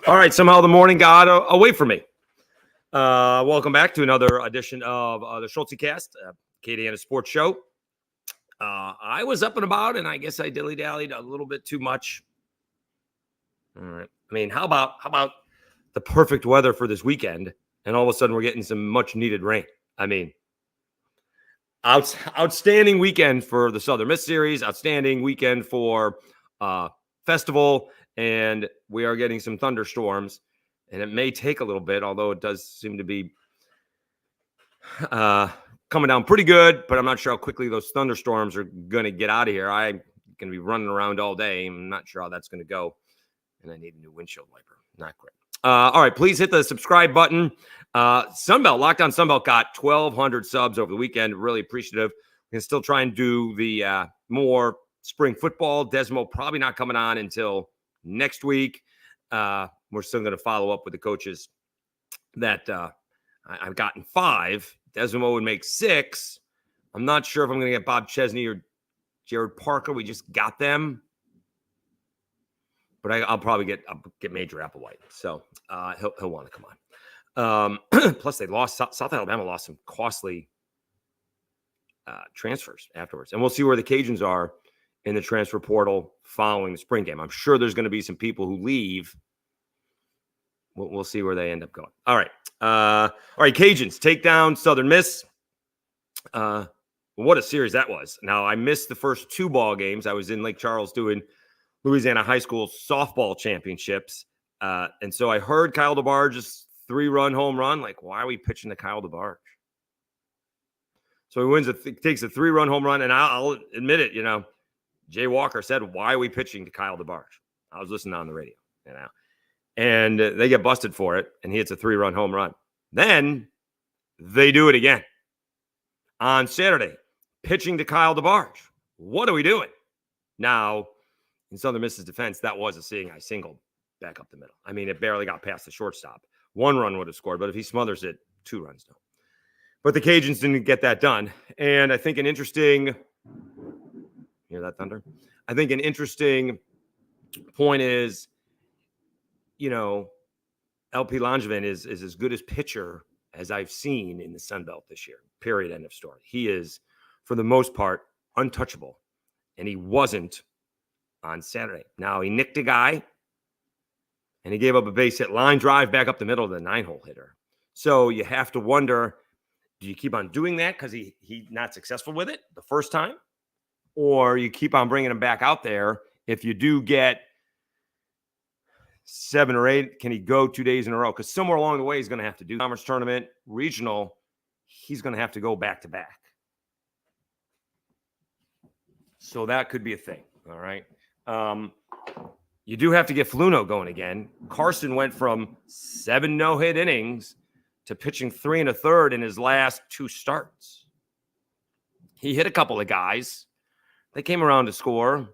All right, somehow the morning got away from me. Welcome back to another edition of the Schultzycast, Acadiana sports show. I was up and about, and I guess I dilly-dallied a little bit too much. All right. I mean, how about the perfect weather for this weekend, and all of a sudden we're getting some much-needed rain? I mean, outstanding weekend for the Southern Miss Series, outstanding weekend for Festival, and we are getting some thunderstorms, and it may take a little bit, although it does seem to be coming down pretty good, but I'm not sure how quickly those thunderstorms are going to get out of here. I'm going to be running around all day. I'm not sure how that's going to go, and I need a new windshield wiper. Not great. All right, please hit the subscribe button. Sunbelt, Locked On Sunbelt got 1,200 subs over the weekend. Really appreciative. We can still try and do the more spring football. Desmo probably not coming on until next week. We're still going to follow up with the coaches that I've gotten 5. Desmo would make 6. I'm not sure if I'm going to get Bob Chesney or Jared Parker. We just got them. But I'll probably get Major Applewhite. So he'll want to come on. Plus, they lost. South Alabama lost some costly transfers afterwards. And we'll see where the Cajuns are in the transfer portal following the spring game. I'm sure there's going to be some people who leave. We'll see where they end up going. All right. Cajuns take down Southern Miss. What a series that was. Now, I missed the first 2 ball games. I was in Lake Charles doing Louisiana high school softball championships. And so I heard Kyle DeBarge's 3-run home run. Like, why are we pitching to Kyle DeBarge? So he takes a 3-run home run. And I'll admit it, Jay Walker said, why are we pitching to Kyle DeBarge? I was listening on the radio, and they get busted for it. And he hits a 3-run home run. Then they do it again on Saturday, pitching to Kyle DeBarge. What are we doing? Now, in Southern Miss's defense, that was a seeing eye single back up the middle. I mean, it barely got past the shortstop. 1 run would have scored, but if he smothers it, 2 runs don't. But the Cajuns didn't get that done. And I think an interesting – hear that thunder? I think an interesting point is, LP Langevin is as good as pitcher as I've seen in the Sun Belt this year. Period. End of story. He is, for the most part, untouchable. And he wasn't on Saturday. Now, he nicked a guy, and he gave up a base hit line drive back up the middle of the 9-hole hitter. So you have to wonder, do you keep on doing that because he's not successful with it the first time? Or you keep on bringing him back out there. If you do get 7 or 8, can he go 2 days in a row? Because somewhere along the way, he's going to have to do conference tournament, regional. He's going to have to go back to back. So that could be a thing. All right. You do have to get Fluno going again. Carson went from 7 no-hit innings to pitching 3 1/3 in his last 2 starts. He hit a couple of guys. They came around to score,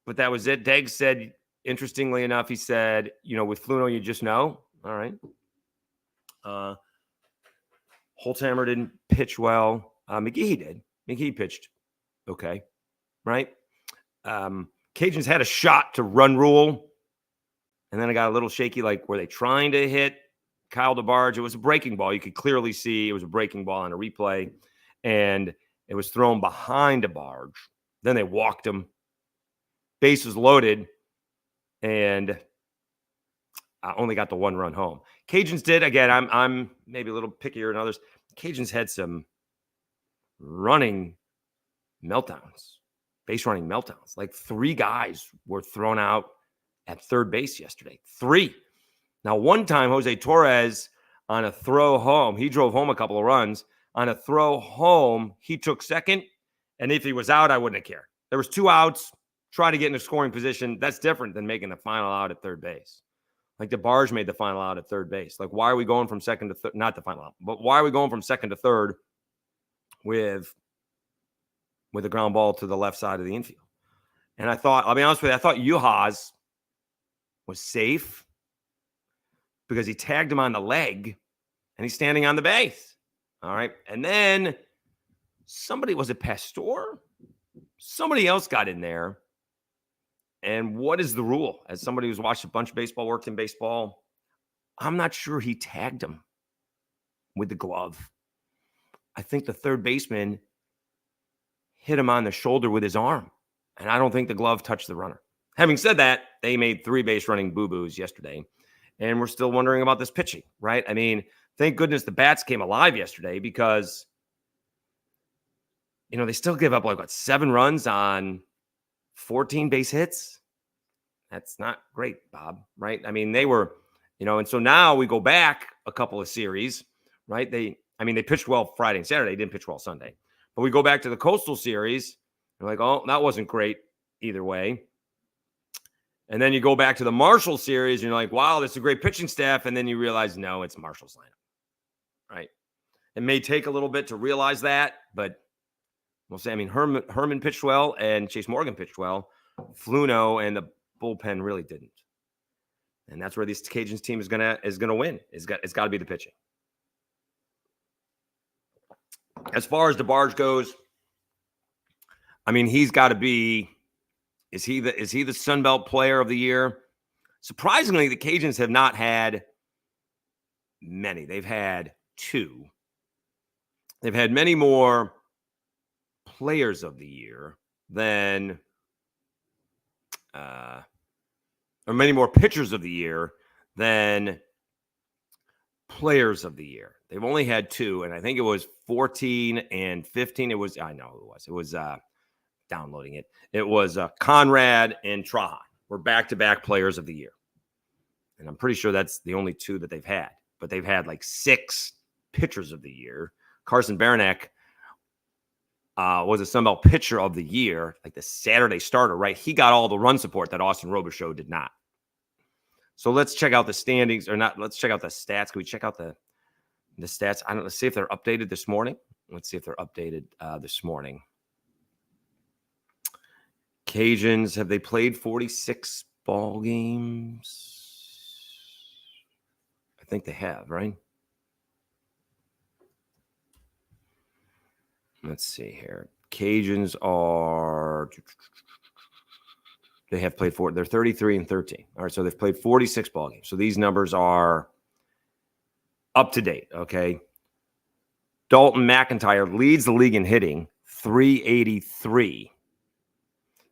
but that was it. Deggs said, interestingly enough, he said, with Fluno, you just know. All right. Holzhammer didn't pitch well. McGehee did. McGehee pitched okay, right? Cajuns had a shot to run rule, and then it got a little shaky. Like, were they trying to hit Kyle DeBarge? It was a breaking ball. You could clearly see it was a breaking ball on a replay, and it was thrown behind DeBarge. Then they walked him. Base was loaded, and I only got the 1 run home. Cajuns did, again, I'm maybe a little pickier than others. Cajuns had some running meltdowns. Base running meltdowns. Like 3 guys were thrown out at third base yesterday. 3. Now, one time, Jose Torres on a throw home, he drove home a couple of runs. On a throw home, he took second. And if he was out, I wouldn't have cared. There was 2 outs. Try to get in a scoring position. That's different than making the final out at third base. Like DeBarge made the final out at third base. Like, why are we going from second to third? Not the final out, but why are we going from second to third with a ground ball to the left side of the infield? And I'll be honest with you, I thought Juhas was safe because he tagged him on the leg and he's standing on the base. All right. And then was it Pastor? Somebody else got in there And what is the rule? As somebody who's watched a bunch of baseball, worked in baseball, I'm not sure he tagged him with the glove. I think the third baseman hit him on the shoulder with his arm, and I don't think the glove touched the runner. Having said that, they made 3 base running boo-boos yesterday, and we're still wondering about this pitching, right? I mean, thank goodness the bats came alive yesterday because, they still give up 7 runs on 14 base hits. That's not great, Bob, right? I mean, they were, and so now we go back a couple of series, right? They pitched well Friday and Saturday, didn't pitch well Sunday. But we go back to the Coastal Series, and like, oh, that wasn't great either way. And then you go back to the Marshall Series, and you're like, wow, that's a great pitching staff. And then you realize, no, it's Marshall's lineup, right? It may take a little bit to realize that, but we'll say, Herman pitched well and Chase Morgan pitched well. Fluno and the bullpen really didn't. And that's where this Cajuns team is gonna win. It's got to be the pitching. As far as DeBarge goes, he's got to be. Is he the Sun Belt Player of the Year? Surprisingly, the Cajuns have not had many. They've had 2. They've had many more Players of the Year than, or many more Pitchers of the Year than Players of the Year. They've only had 2, and I think it was 14 and 15. It was downloading it. It was Conrad and Trahan were back-to-back Players of the Year. And I'm pretty sure that's the only 2 that they've had. But they've had 6 Pitchers of the Year. Carson Baranek was a Sun Belt Pitcher of the Year, like the Saturday starter, right? He got all the run support that Austin Robichaux did not. So let's check out the standings, or not. Let's check out the stats. Can we check out the stats? Let's see if they're updated this morning. Let's see if they're updated this morning. Cajuns, have they played 46 ball games? I think they have, right? Let's see here. Cajuns they have played they're 33 and 13. All right, so they've played 46 ball games. So these numbers are up to date, okay? Dalton McIntyre leads the league in hitting, 383.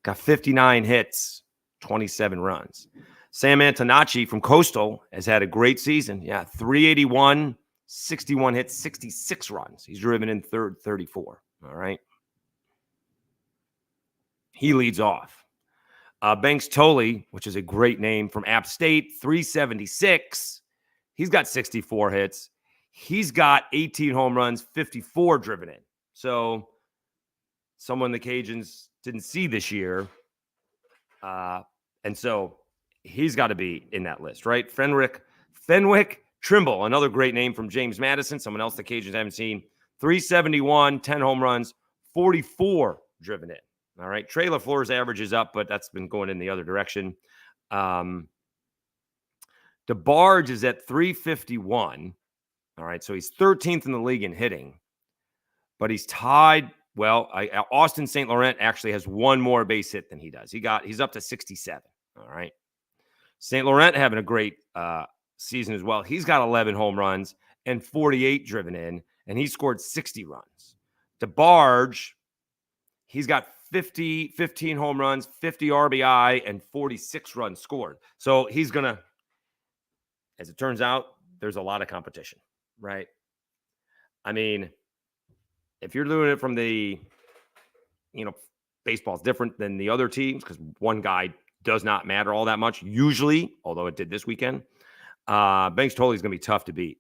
Got 59 hits, 27 runs. Sam Antonacci from Coastal has had a great season. Yeah, 381, 61 hits, 66 runs. He's driven in 34. All right. He leads off. Banks Tolley, which is a great name, from App State, 376. He's got 64 hits. He's got 18 home runs, 54 driven in. So someone the Cajuns didn't see this year. And so he's got to be in that list, right? Fenwick Trimble, another great name from James Madison, someone else the Cajuns haven't seen. 371, 10 home runs, 44 driven in. All right. Trey LaFleur's average is up, but that's been going in the other direction. DeBarge is at 351. All right. So he's 13th in the league in hitting, but he's tied. Well, Austin St. Laurent actually has 1 more base hit than he does. He's up to 67. All right. St. Laurent having a great season as well. He's got 11 home runs and 48 driven in, and he scored 60 runs. DeBarge, he's got 15 home runs, 50 RBI, and 46 runs scored. So he's going to, as it turns out, there's a lot of competition, right? I mean, if you're doing it from the, baseball's different than the other teams because one guy does not matter all that much, usually, although it did this weekend. Banks Tolley is going to be tough to beat.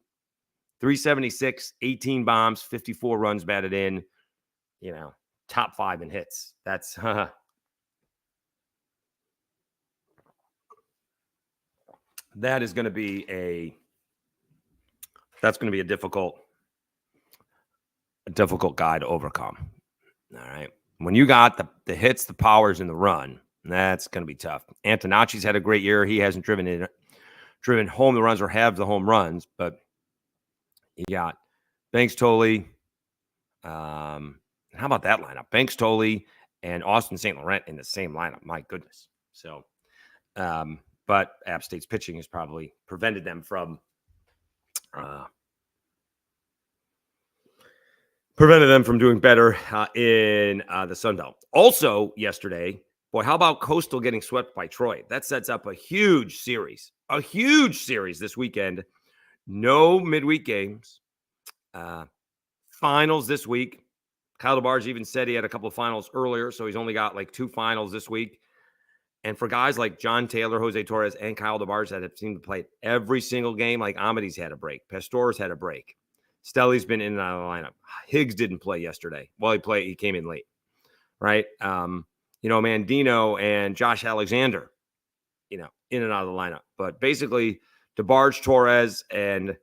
376, 18 bombs, 54 runs batted in, top 5 in hits. That's that is going to be a difficult guy to overcome. All right. When you got the hits, the powers, and the run, that's going to be tough. Antonacci's had a great year. He hasn't driven home the runs or have the home runs, but you got Banks Tolley. How about that lineup? Banks Tolley and Austin St. Laurent in the same lineup. My goodness. So, but App State's pitching has probably prevented them from doing better in the Sun Belt. Also, yesterday, boy, how about Coastal getting swept by Troy? That sets up a huge series this weekend. No midweek games. Finals this week. Kyle DeBarge even said he had a couple of finals earlier, so he's only got like 2 finals this week. And for guys like John Taylor, Jose Torres, and Kyle DeBarge that have seemed to play every single game, like Amed's had a break, Pastor's had a break, Stelly's been in and out of the lineup. Higgs didn't play yesterday. Well, he came in late, right? Mandino and Josh Alexander, in and out of the lineup. But basically, DeBarge, Torres, and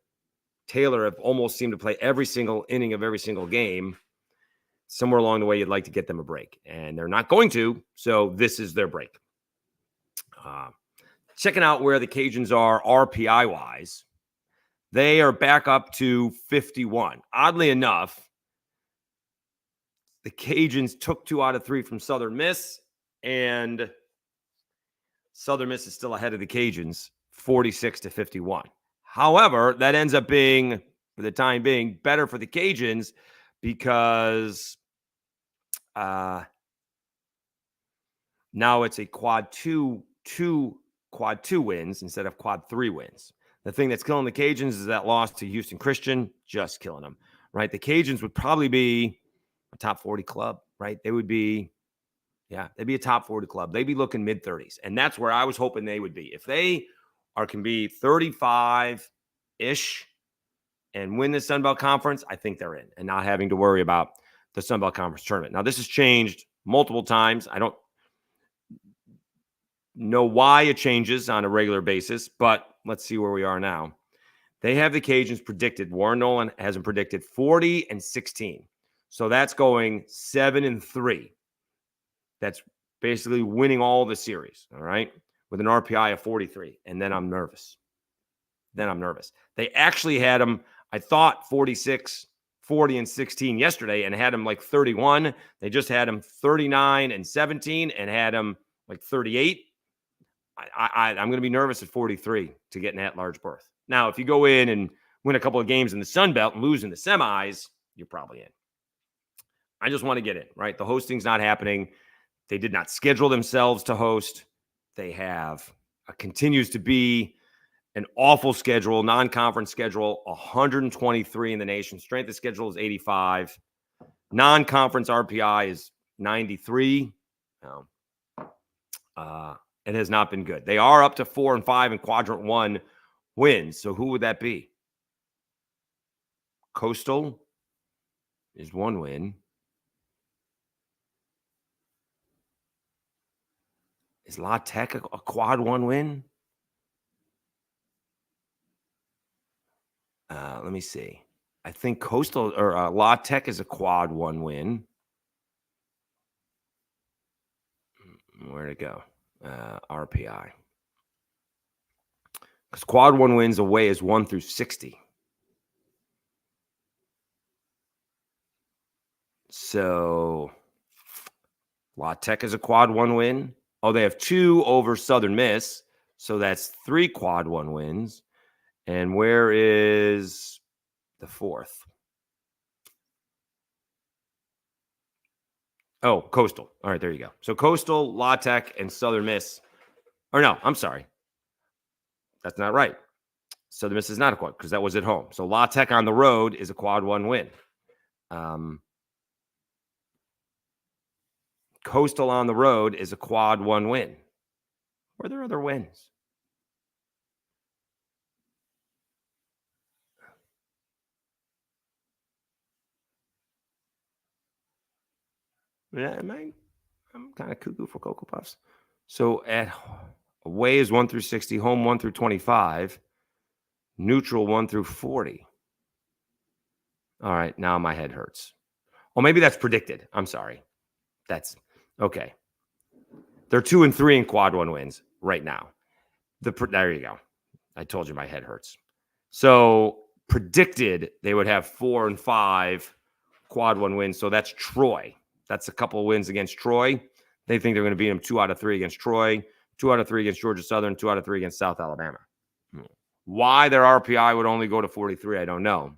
Taylor have almost seemed to play every single inning of every single game. Somewhere along the way, you'd like to get them a break, and they're not going to, so this is their break. Checking out where the Cajuns are RPI-wise, they are back up to 51. Oddly enough, the Cajuns took 2 out of 3 from Southern Miss, and Southern Miss is still ahead of the Cajuns, 46-51. However, that ends up being, for the time being, better for the Cajuns because now it's a quad two wins instead of quad 3 wins. The thing that's killing the Cajuns is that loss to Houston Christian, just killing them, right? The Cajuns would probably be a top 40 club, right? They'd be a top 40 club. They'd be looking mid-30s, and that's where I was hoping they would be. If they can be 35-ish and win the Sun Belt Conference, I think they're in and not having to worry about the Sun Belt Conference tournament. Now, this has changed multiple times. I don't know why it changes on a regular basis, but let's see where we are now. They have the Cajuns predicted. Warren Nolan has them predicted 40-16. So that's going 7-3. That's basically winning all the series, all right, with an RPI of 43. And then I'm nervous. They actually had them, I thought, 46, 40-16 yesterday and had them like 31. They just had them 39-17 and had them like 38. I'm going to be nervous at 43 to get an at-large berth. Now, if you go in and win a couple of games in the Sun Belt and lose in the semis, you're probably in. I just want to get in, right? The hosting's not happening. They did not schedule themselves to host. They have continues to be an awful schedule, non-conference schedule, 123 in the nation. Strength of schedule is 85. Non-conference RPI is 93. It has not been good. They are up to 4-5 in quadrant 1 wins. So who would that be? Coastal is 1 win. Is La Tech a quad 1 win? Let me see. I think Coastal or La Tech is a quad 1 win. Where'd it go? RPI. Because quad 1 wins away is 1-60. So La Tech is a quad 1 win. Oh, they have 2 over Southern Miss. So that's 3 quad 1 wins. And where is the 4th? Oh, Coastal. All right, there you go. So Coastal, La Tech, and Southern Miss. Or no, I'm sorry. That's not right. Southern Miss is not a quad because that was at home. So La Tech on the road is a quad 1 win. Coastal on the road is a quad 1 win. Were there other wins? Yeah, I'm kind of cuckoo for Cocoa Puffs. So at away is 1-60, home 1-25, neutral 1-40. All right, now my head hurts. Oh, maybe that's predicted. I'm sorry. That's okay. They're 2-3 in quad 1 wins right now. There you go. I told you my head hurts. So predicted they would have 4-5 quad 1 wins. So that's Troy. That's a couple of wins against Troy. They think they're going to beat them 2 out of 3 against Troy. 2 out of 3 against Georgia Southern, 2 out of 3 against South Alabama. Why their RPI would only go to 43, I don't know.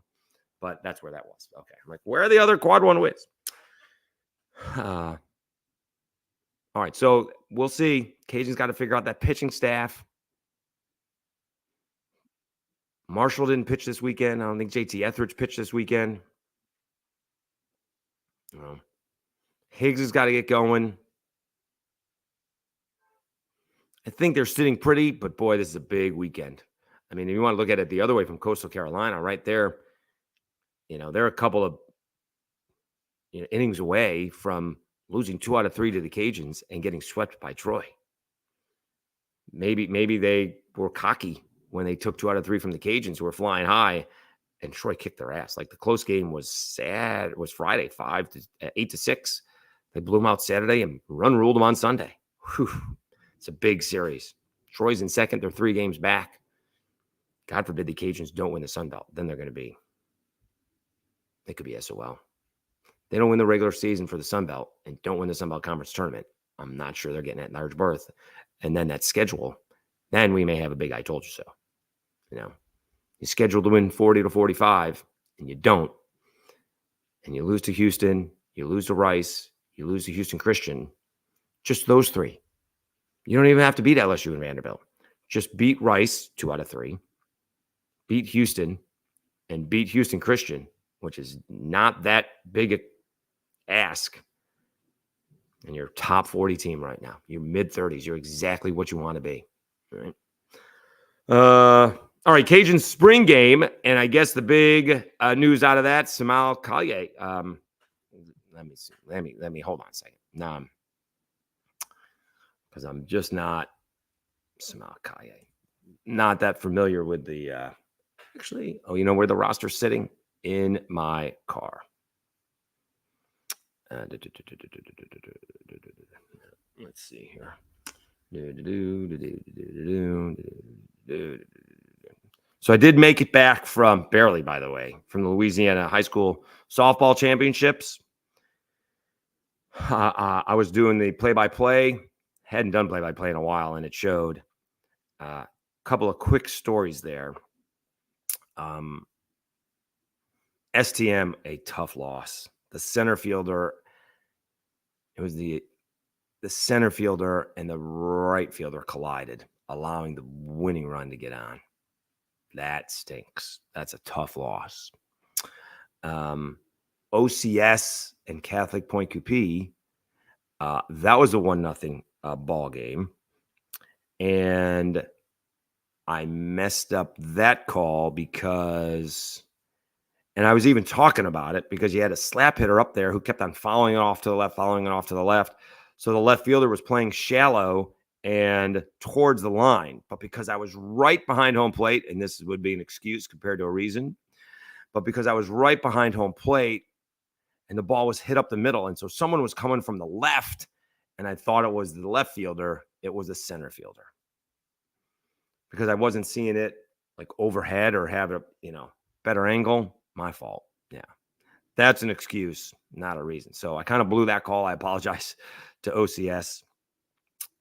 But that's where that was. Okay. I'm like, where are the other quad one wins? All right. So we'll see. Cajuns got to figure out that pitching staff. Marshall didn't pitch this weekend. I don't think JT Etheridge pitched this weekend. Higgs has got to get going. I think they're sitting pretty, but boy, this is a big weekend. I mean, if you want to look at it the other way from Coastal Carolina, right there, they're a couple of innings away from losing 2 out of 3 to the Cajuns and getting swept by Troy. Maybe they were cocky when they took 2 out of 3 from the Cajuns, who were flying high, and Troy kicked their ass. Like, the close game was sad. It was Friday, 8-6. They blew them out Saturday and ruled them on Sunday. Whew. It's a big series. Troy's in second. They're 3 games back. God forbid the Cajuns don't win the Sun Belt. Then they could be SOL. They don't win the regular season for the Sun Belt and don't win the Sun Belt Conference tournament. I'm not sure they're getting that large berth. And then that schedule, then we may have a big I told you so. You're scheduled to win 40 to 45, and you don't. And you lose to Houston, you lose to Rice, you lose to Houston Christian. Just those 3. You don't even have to beat LSU and Vanderbilt. Just beat Rice 2 out of 3, beat Houston, and beat Houston Christian, which is not that big a ask. And you're top 40 team right now. You're mid-30s. You're exactly what you want to be. All right. All right, Cajun spring game, and I guess the big news out of that, Samal Kalye. Let me see. Let me hold on a second. Because I'm just not Samal Kalye. Not that familiar with the. Actually, you know where the roster's sitting? In my car. Let's see here. So I did make it back barely, by the way, from the Louisiana high school softball championships. I was doing the play-by-play. Hadn't done play-by-play in a while, and it showed a couple of quick stories there. STM, a tough loss. The center fielder, it was the center fielder and the right fielder collided, allowing the winning run to get on. That stinks. That's a tough loss. OCS and Catholic Point Coupee, that was a 1-0 ball game. And I messed up that call because, and I was even talking about it because you had a slap hitter up there who kept on following it off to the left. So the left fielder was playing shallow and towards the line. But because I was right behind home plate, and this would be an excuse compared to a reason, but because I was right behind home plate and the ball was hit up the middle, and so someone was coming from the left, and I thought it was the left fielder, it was a center fielder. Because I wasn't seeing it like overhead or have a, better angle. My fault. Yeah. That's an excuse, not a reason. So I kind of blew that call. I apologize to OCS.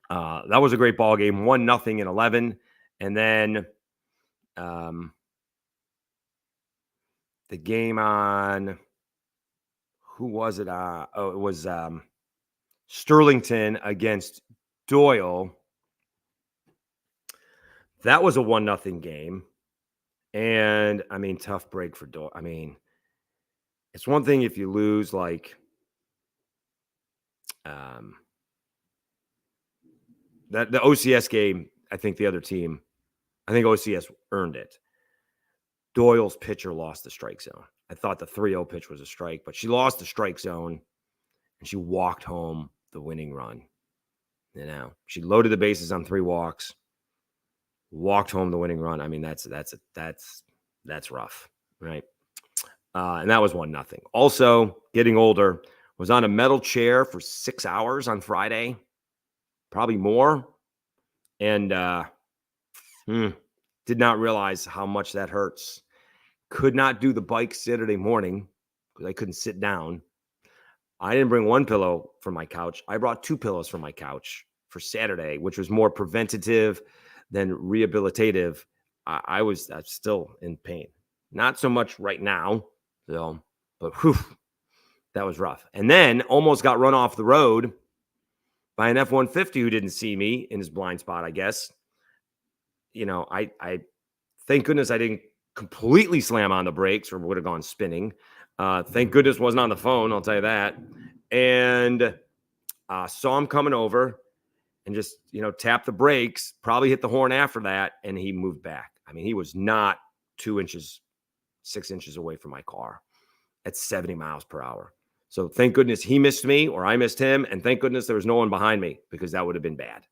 That was a great ball game. 1-0 in 11. And then the game on, who was it? It was Sterlington against Doyle. That was a 1-0 game. And, tough break for Doyle. It's one thing if you lose, like, that the OCS game, I think OCS earned it. Doyle's pitcher lost the strike zone. I thought the 3-0 pitch was a strike, but she lost the strike zone, and she walked home the winning run. She loaded the bases on 3 walks. Walked home the winning run. That's rough, right? And that was 1-0. Also, getting older, was on a metal chair for 6 hours on Friday, probably more, and did not realize how much that hurts. Could not do the bike Saturday morning because I couldn't sit down. I didn't bring 1 pillow from my couch. I brought 2 pillows from my couch for Saturday, which was more preventative than rehabilitative, I'm still in pain. Not so much right now, so, but whew, that was rough. And then almost got run off the road by an F-150 who didn't see me in his blind spot, I guess. I thank goodness I didn't completely slam on the brakes or would have gone spinning. Thank goodness wasn't on the phone, I'll tell you that. And saw him coming over and just, tap the brakes, probably hit the horn after that, and he moved back. I mean, he was not 6 inches away from my car at 70 miles per hour. So thank goodness he missed me or I missed him. And thank goodness there was no one behind me because that would have been bad.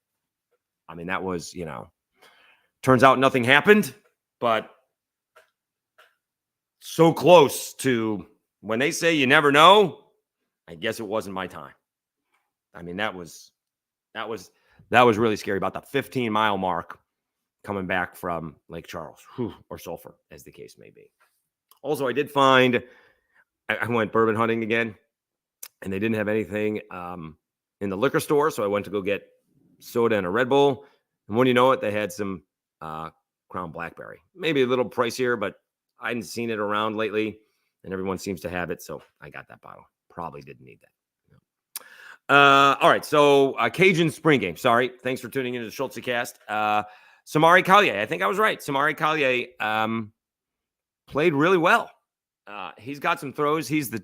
I mean, that was, turns out nothing happened, but so close to when they say you never know, I guess it wasn't my time. I mean, that was really scary. About the 15-mile mark coming back from Lake Charles or Sulphur, as the case may be. Also, I did find I went bourbon hunting again, and they didn't have anything in the liquor store, so I went to go get soda and a Red Bull. And when you know it, they had some Crown Blackberry. Maybe a little pricier, but I hadn't seen it around lately, and everyone seems to have it, so I got that bottle. Probably didn't need that. All right, so Cajun spring game. Sorry. Thanks for tuning into the Schultzycast. Samari Collier. I think I was right. Samari Collier played really well. He's got some throws. He's the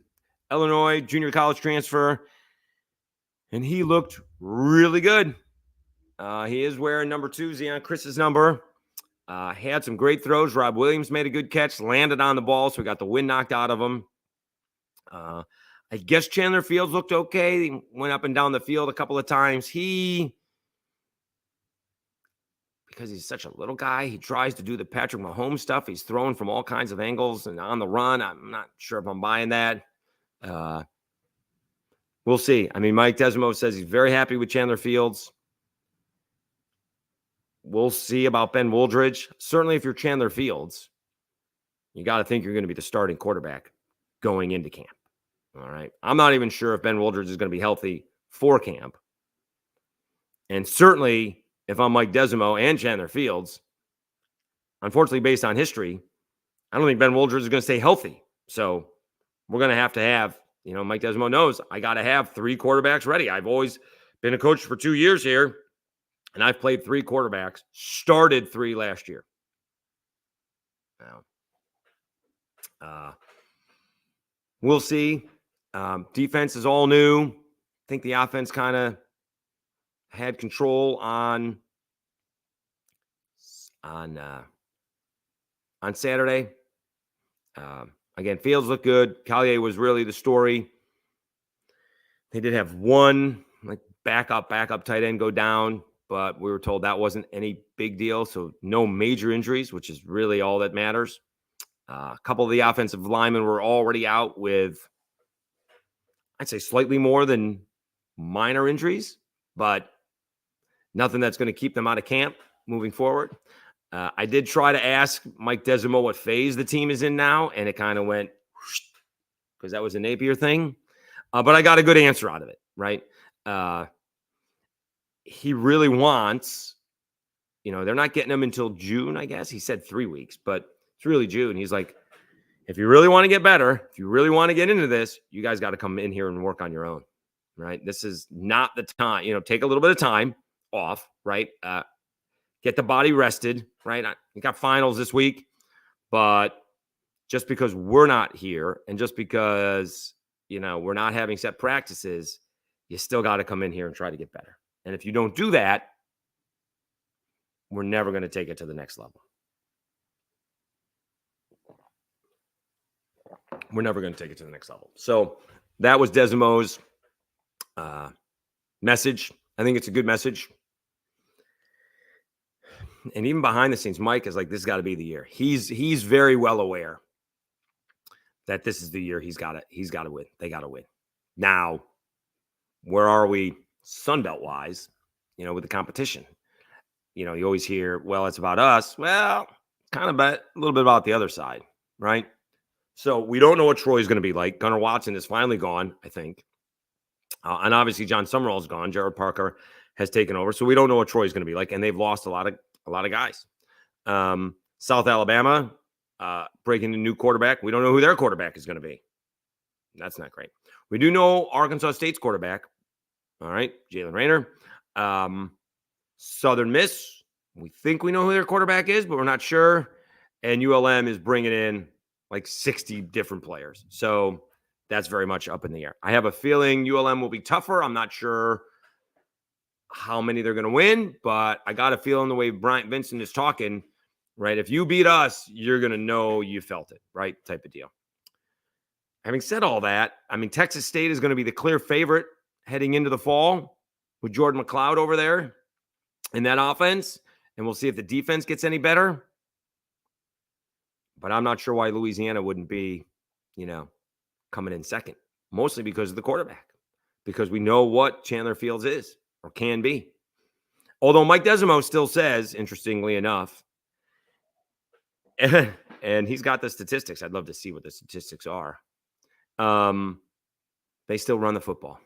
Illinois junior college transfer, and he looked really good. He is wearing number 2, Zion Chris's number. Had some great throws. Rob Williams made a good catch, landed on the ball, so we got the wind knocked out of him. I guess Chandler Fields looked okay. He went up and down the field a couple of times. Because he's such a little guy, he tries to do the Patrick Mahomes stuff. He's throwing from all kinds of angles and on the run. I'm not sure if I'm buying that. We'll see. I mean, Mike Desimo says he's very happy with Chandler Fields. We'll see about Ben Wooldridge. Certainly, if you're Chandler Fields, you got to think you're going to be the starting quarterback going into camp. All right. I'm not even sure if Ben Wooldridge is going to be healthy for camp. And certainly, if I'm Mike Desimo and Chandler Fields, unfortunately, based on history, I don't think Ben Wooldridge is going to stay healthy. So we're going to have, Mike Desimo knows I got to have 3 quarterbacks ready. I've always been a coach for 2 years here, and I've played 3 quarterbacks, started 3 last year. Now, we'll see. Defense is all new. I think the offense kind of had control on Saturday. Again, Fields looked good. Collier was really the story. They did have one backup tight end go down, but we were told that wasn't any big deal. So no major injuries, which is really all that matters. A couple of the offensive linemen were already out with, I'd say, slightly more than minor injuries, but nothing that's going to keep them out of camp moving forward. I did try to ask Mike Desimo what phase the team is in now, and it kind of went because that was a Napier thing. But I got a good answer out of it, right? He really wants, they're not getting him until June, I guess. He said 3 weeks, but it's really June. He's like, if you really want to get better, if you really want to get into this, you guys got to come in here and work on your own, right? This is not the time, take a little bit of time off, right? Get the body rested, right? You got finals this week, but just because we're not here and just because, we're not having set practices, you still got to come in here and try to get better. And if you don't do that, we're never going to take it to the next level. We're never going to take it to the next level. So that was Desimo's message. I think it's a good message. And even behind the scenes, Mike is like, this has got to be the year. He's very well aware that this is the year he's got to win. They got to win. Now, where are we Sunbelt wise, with the competition? You always hear, well, it's about us. Well, kind of a little bit about the other side, right? So we don't know what Troy's going to be like. Gunnar Watson is finally gone, I think. And obviously John Summerall's gone. Jared Parker has taken over. So we don't know what Troy's going to be like. And they've lost a lot of guys. South Alabama, breaking a new quarterback. We don't know who their quarterback is going to be. That's not great. We do know Arkansas State's quarterback. All right, Jalen Raynor. Southern Miss, we think we know who their quarterback is, but we're not sure. And ULM is bringing in like 60 different players. So that's very much up in the air. I have a feeling ULM will be tougher. I'm not sure how many they're going to win, but I got a feeling the way Bryant Vincent is talking, right? If you beat us, you're going to know you felt it, right? Type of deal. Having said all that, I mean, Texas State is going to be the clear favorite heading into the fall with Jordan McLeod over there in that offense. And we'll see if the defense gets any better. But I'm not sure why Louisiana wouldn't be, coming in second. Mostly because of the quarterback. Because we know what Chandler Fields is or can be. Although Mike Desimo still says, interestingly enough, and he's got the statistics. I'd love to see what the statistics are. They still run the football.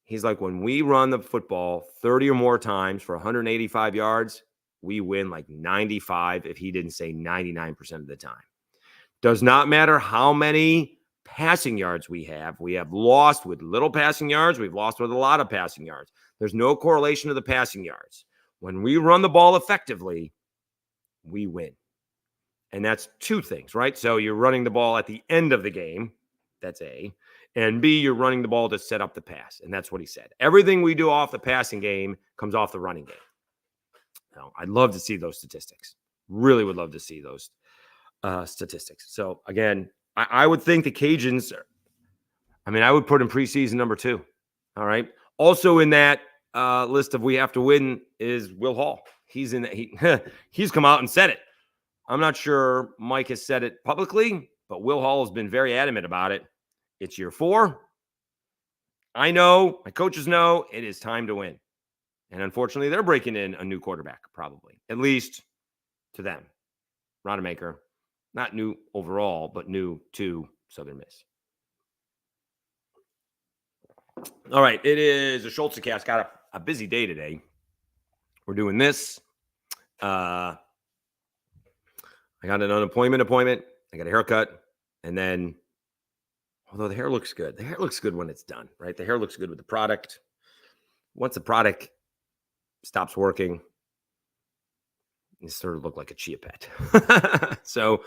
He's like, when we run the football 30 or more times for 185 yards, we win like 95, if he didn't say 99% of the time. Does not matter how many passing yards we have. We have lost with little passing yards. We've lost with a lot of passing yards. There's no correlation to the passing yards. When we run the ball effectively, we win. And that's two things, right? So you're running the ball at the end of the game. That's A. And B, you're running the ball to set up the pass. And that's what he said. Everything we do off the passing game comes off the running game. Now, I'd love to see those statistics. Really would love to see those statistics. So, again, I would think the Cajuns, I would put in preseason number 2. All right. Also in that list of we have to win is Will Hall. He's come out and said it. I'm not sure Mike has said it publicly, but Will Hall has been very adamant about it. It's year 4. I know, my coaches know, it is time to win. And unfortunately, they're breaking in a new quarterback, probably, at least to them. Rodemaker, not new overall, but new to Southern Miss. All right, it is a Schultzycast. Got a busy day today. We're doing this. I got an unemployment appointment. I got a haircut. And then, although the hair looks good. The hair looks good when it's done, right? The hair looks good with the product. Once the product stops working, you sort of look like a chia pet. So,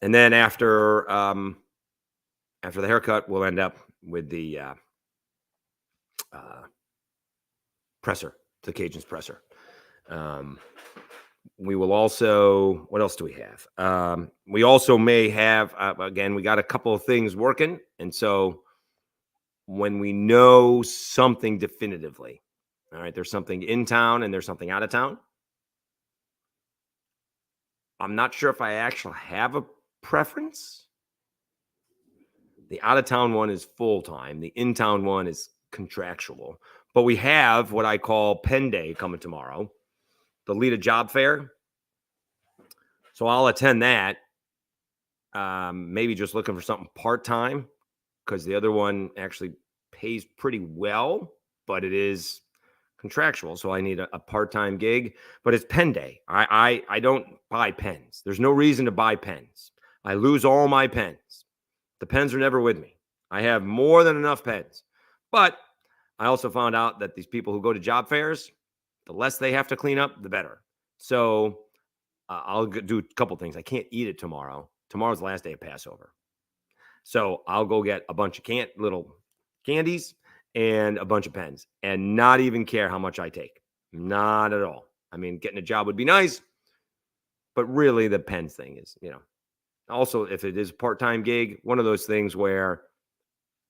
and then after the haircut, we'll end up with the presser, the Cajuns presser. We will also, what else do we have? We also may have, again, we got a couple of things working. And so when we know something definitively, all right, there's something in town and there's something out of town. I'm not sure if I actually have a preference. The out of town one is full time. The in town one is contractual. But we have what I call Pen Day coming tomorrow, the Lead a Job Fair. So I'll attend that. Maybe just looking for something part-time because the other one actually pays pretty well, but it is contractual. So I need a part-time gig, but it's Pen Day. I don't buy pens. There's no reason to buy pens. I lose all my pens. The pens are never with me. I have more than enough pens, but I also found out that these people who go to job fairs, the less they have to clean up, the better. So I'll do a couple things. I can't eat it tomorrow. Tomorrow's the last day of Passover. So I'll go get a bunch of little candies and a bunch of pens and not even care how much I take. Not at all. I mean, getting a job would be nice, but really the pens thing is, also if it is a part-time gig, one of those things where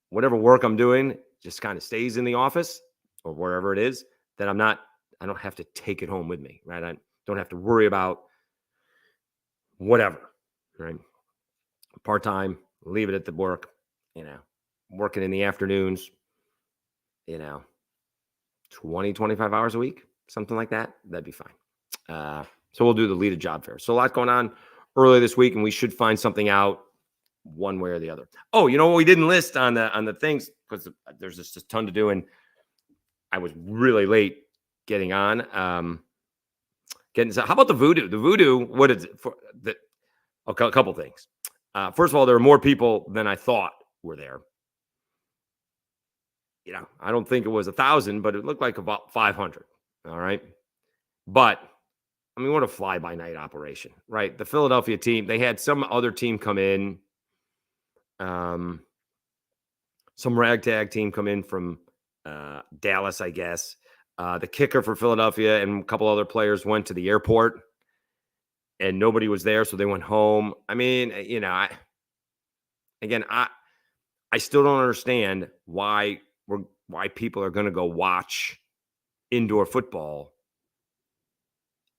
whatever work I'm doing just kind of stays in the office or wherever it is, that I don't have to take it home with me, right? I don't have to worry about whatever, right? Part-time, leave it at the work, working in the afternoons, 20, 25 hours a week, something like that. That'd be fine. So we'll do the Lead a Job Fair. So a lot going on early this week, and we should find something out one way or the other. Oh, what we didn't list on the things, because there's just a ton to do. And I was really late getting on. How about the voodoo? The voodoo, what is it for? A couple things. First of all, there are more people than I thought were there. I don't think it was 1,000, but it looked like about 500. All right. But I mean, what a fly-by-night operation, right? The Philadelphia team, they had some other team come in, some ragtag team come in from Dallas, I guess. The kicker for Philadelphia and a couple other players went to the airport, and nobody was there, so they went home. I mean, I still don't understand why people are going to go watch indoor football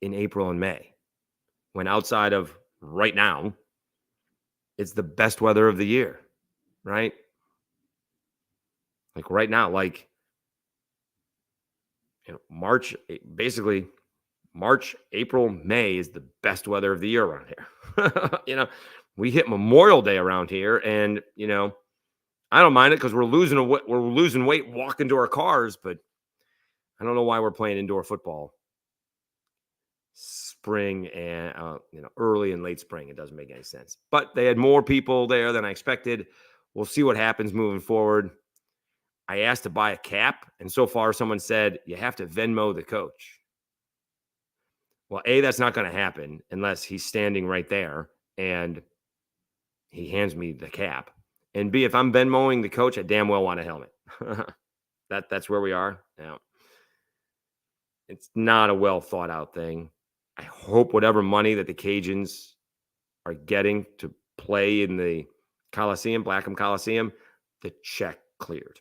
in April and May, when outside of right now, it's the best weather of the year, right? Like right now, March, April, May is the best weather of the year around here. We hit Memorial Day around here, and I don't mind it because we're losing weight walking to our cars, but I don't know why we're playing indoor football spring and early and late spring. It doesn't make any sense. But they had more people there than I expected. We'll see what happens moving forward. I asked to buy a cap, and so far someone said you have to Venmo the coach. Well, A, that's not going to happen unless he's standing right there and he hands me the cap. And B, if I'm Venmoing the coach, I damn well want a helmet. That's where we are now. It's not a well thought out thing. I hope whatever money that the Cajuns are getting to play in the Coliseum, Blackham Coliseum, the check cleared.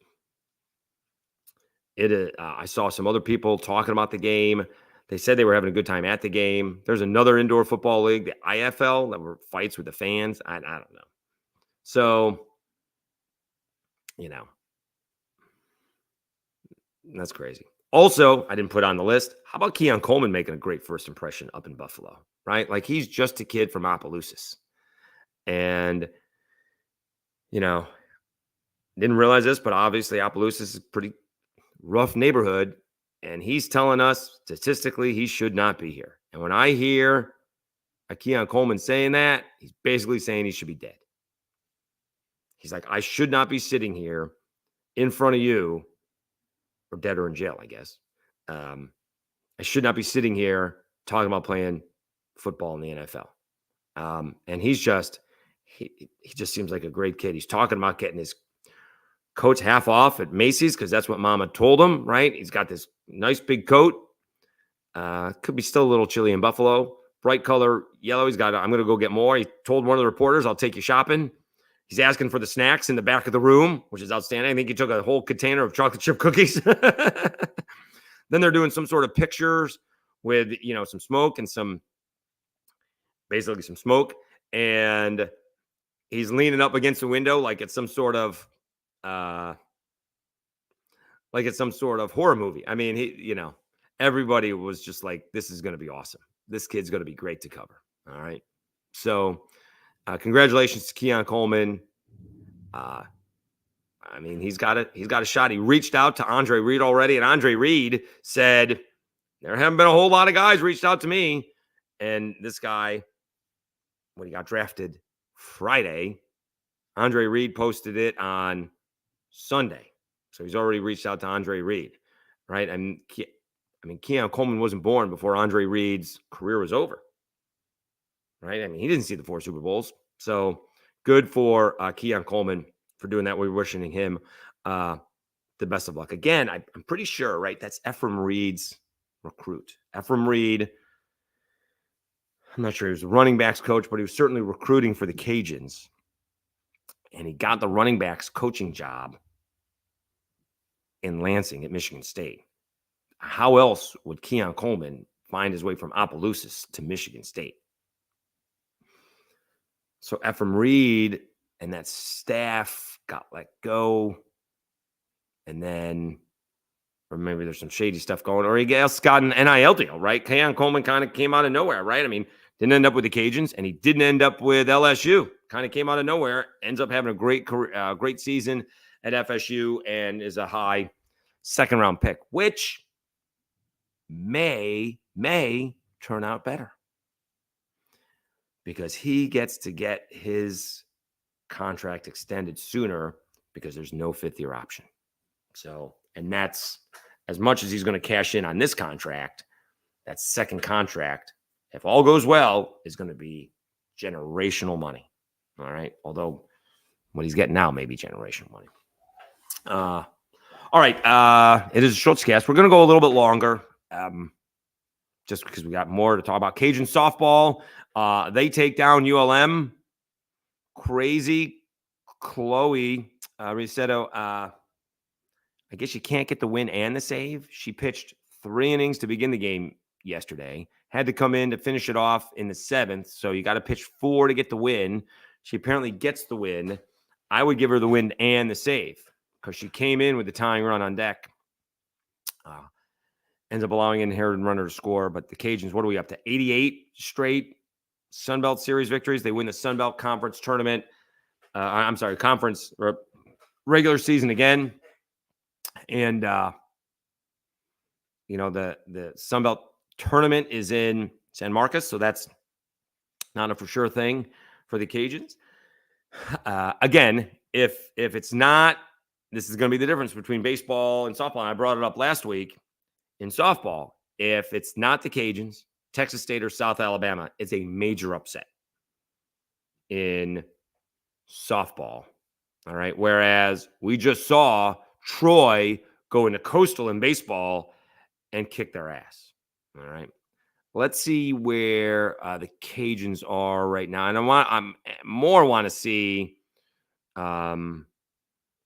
I saw some other people talking about the game. They said they were having a good time at the game. There's another indoor football league, the IFL, that were fights with the fans. I don't know. So, that's crazy. Also, I didn't put on the list. How about Keon Coleman making a great first impression up in Buffalo, right? Like, he's just a kid from Opelousas. And, didn't realize this, but obviously Opelousas is a pretty rough neighborhood. And he's telling us statistically he should not be here. And when I hear Keon Coleman saying that, he's basically saying he should be dead. He's like, I should not be sitting here in front of you, or dead or in jail, I guess. I should not be sitting here talking about playing football in the NFL. And he just seems like a great kid. He's talking about getting his coat's half off at Macy's because that's what Mama told him, right? He's got this nice big coat. Could be still a little chilly in Buffalo. Bright color yellow. I'm going to go get more. He told one of the reporters, I'll take you shopping. He's asking for the snacks in the back of the room, which is outstanding. I think he took a whole container of chocolate chip cookies. Then they're doing some sort of pictures with, some smoke and basically some smoke. And he's leaning up against the window like it's some sort of horror movie. I mean, everybody was just like, this is going to be awesome. This kid's going to be great to cover. All right. So, congratulations to Keon Coleman. I mean, he's got a shot. He reached out to Andre Reed already, and Andre Reed said, there haven't been a whole lot of guys reached out to me. And this guy, when he got drafted Friday, Andre Reed posted it on Sunday. So he's already reached out to Andre Reed, right? And Keon Coleman wasn't born before Andre Reed's career was over, right? I mean, he didn't see the 4 Super Bowls. So good for Keon Coleman for doing that. We're wishing him the best of luck. Again, I'm pretty sure, right? That's Ephraim Reed's recruit. Ephraim Reed, I'm not sure he was a running backs coach, but he was certainly recruiting for the Cajuns. And he got the running backs coaching job in Lansing at Michigan State. How else would Keon Coleman find his way from Opelousas to Michigan State? So Ephraim Reed and that staff got let go. And then, or maybe there's some shady stuff going, or he got an NIL deal, right? Keon Coleman kind of came out of nowhere, right? I mean, didn't end up with the Cajuns, and he didn't end up with LSU. Kind of came out of nowhere, ends up having a great career, great season at FSU, and is a high second-round pick, which may turn out better because he gets to get his contract extended sooner because there's no fifth-year option. So, and that's as much as he's going to cash in on this contract, that second contract, if all goes well, is going to be generational money. All right. Although what he's getting now may be generational money. All right. It is a Schultzycast. We're going to go a little bit longer just because we got more to talk about. Cajun softball. They take down ULM. Crazy. Chloe Risetto. I guess you can't get the win and the save. She pitched 3 innings to begin the game yesterday. Had to come in to finish it off in the 7th. So you got to pitch 4 to get the win. She apparently gets the win. I would give her the win and the save because she came in with the tying run on deck. Ends up allowing an inherited runner to score. But the Cajuns, what are we up to? 88 straight Sunbelt Series victories. They win the Sunbelt Conference tournament. Conference or regular season again. And, the Sunbelt tournament is in San Marcos, so that's not a for sure thing for the Cajuns. Again, if it's not, this is going to be the difference between baseball and softball. And I brought it up last week in softball. If it's not the Cajuns, Texas State or South Alabama, it's a major upset in softball. All right. Whereas we just saw Troy go into Coastal in baseball and kick their ass. All right. Let's see where the Cajuns are right now. And I want to see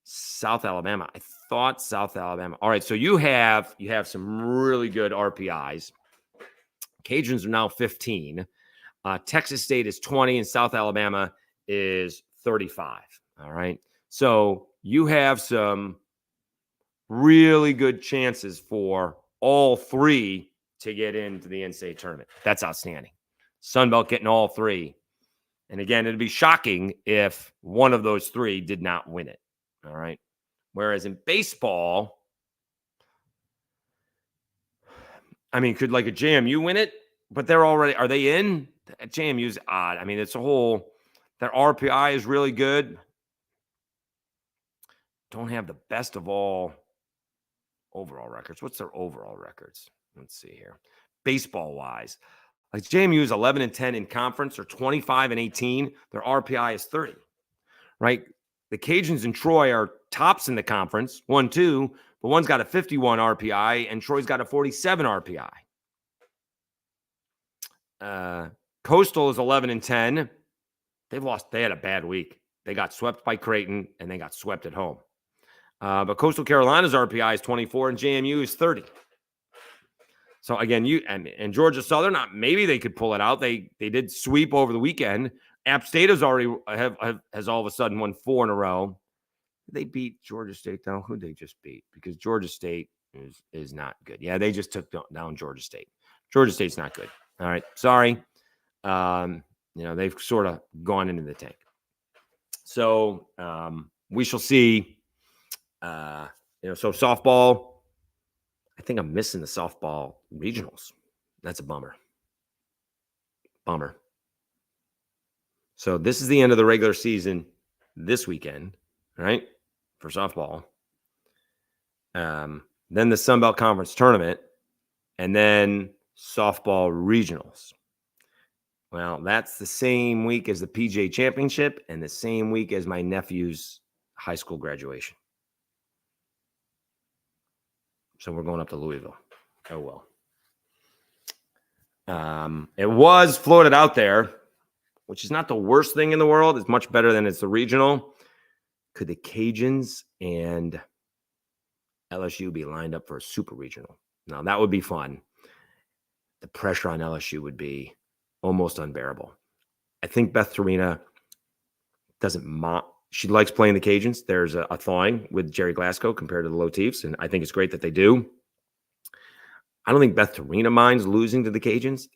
South Alabama. I thought South Alabama. All right. So you have some really good RPIs. Cajuns are now 15. Texas State is 20 and South Alabama is 35. All right. So you have some really good chances for all 3 to get into the NCAA tournament. That's outstanding. Sunbelt getting all 3. And again, it'd be shocking if one of those 3 did not win it. All right. Whereas in baseball, I mean, could like a JMU win it? But are they in? JMU's odd. I mean, their RPI is really good. Don't have the best of all overall records. What's their overall records? Let's see here. Baseball-wise, like JMU is 11-10 in conference, or 25-18. Their RPI is 30, right? The Cajuns and Troy are tops in the conference, 1-2, but one's got a 51 RPI and Troy's got a 47 RPI. Coastal is 11-10. They had a bad week. They got swept by Creighton and they got swept at home. But Coastal Carolina's RPI is 24 and JMU is 30. So again, and Georgia Southern, maybe they could pull it out. They did sweep over the weekend. App State has already has all of a sudden won 4 in a row. They beat Georgia State though. Who'd they just beat? Because Georgia State is not good. Yeah, they just took down Georgia State. Georgia State's not good. All right, sorry. They've sort of gone into the tank. So we shall see. So softball. I think I'm missing the softball regionals. That's a bummer. So this is the end of the regular season this weekend, right? For softball. Then the Sun Belt Conference tournament, and then softball regionals. Well, that's the same week as the PGA Championship and the same week as my nephew's high school graduation. So we're going up to Louisville. Oh, well. It was floated out there, which is not the worst thing in the world. It's much better than it's the regional. Could the Cajuns and LSU be lined up for a super regional? Now, that would be fun. The pressure on LSU would be almost unbearable. I think Beth Torina doesn't she likes playing the Cajuns. There's a thawing with Jerry Glasgow compared to the Lotifs, and I think it's great that they do. I don't think Beth Torina minds losing to the Cajuns,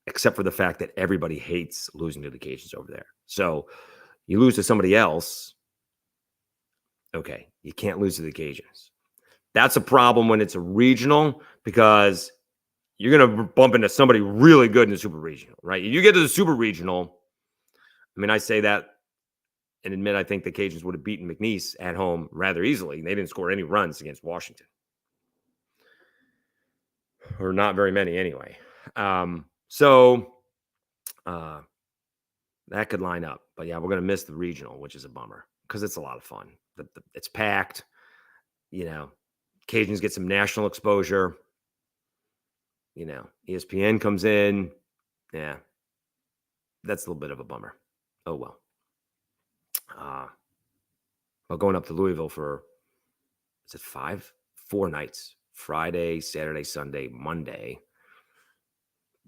except for the fact that everybody hates losing to the Cajuns over there. So you lose to somebody else, okay, you can't lose to the Cajuns. That's a problem when it's a regional because you're going to bump into somebody really good in the super regional, right? You get to the super regional. I mean, I say that and admit I think the Cajuns would have beaten McNeese at home rather easily. They didn't score any runs against Washington. Or not very many anyway. So that could line up. But yeah, we're going to miss the regional, which is a bummer because it's a lot of fun. It's packed. Cajuns get some national exposure. ESPN comes in. Yeah, that's a little bit of a bummer. Oh, well. Well, going up to Louisville for, is it 4 nights? Friday, Saturday, Sunday, Monday.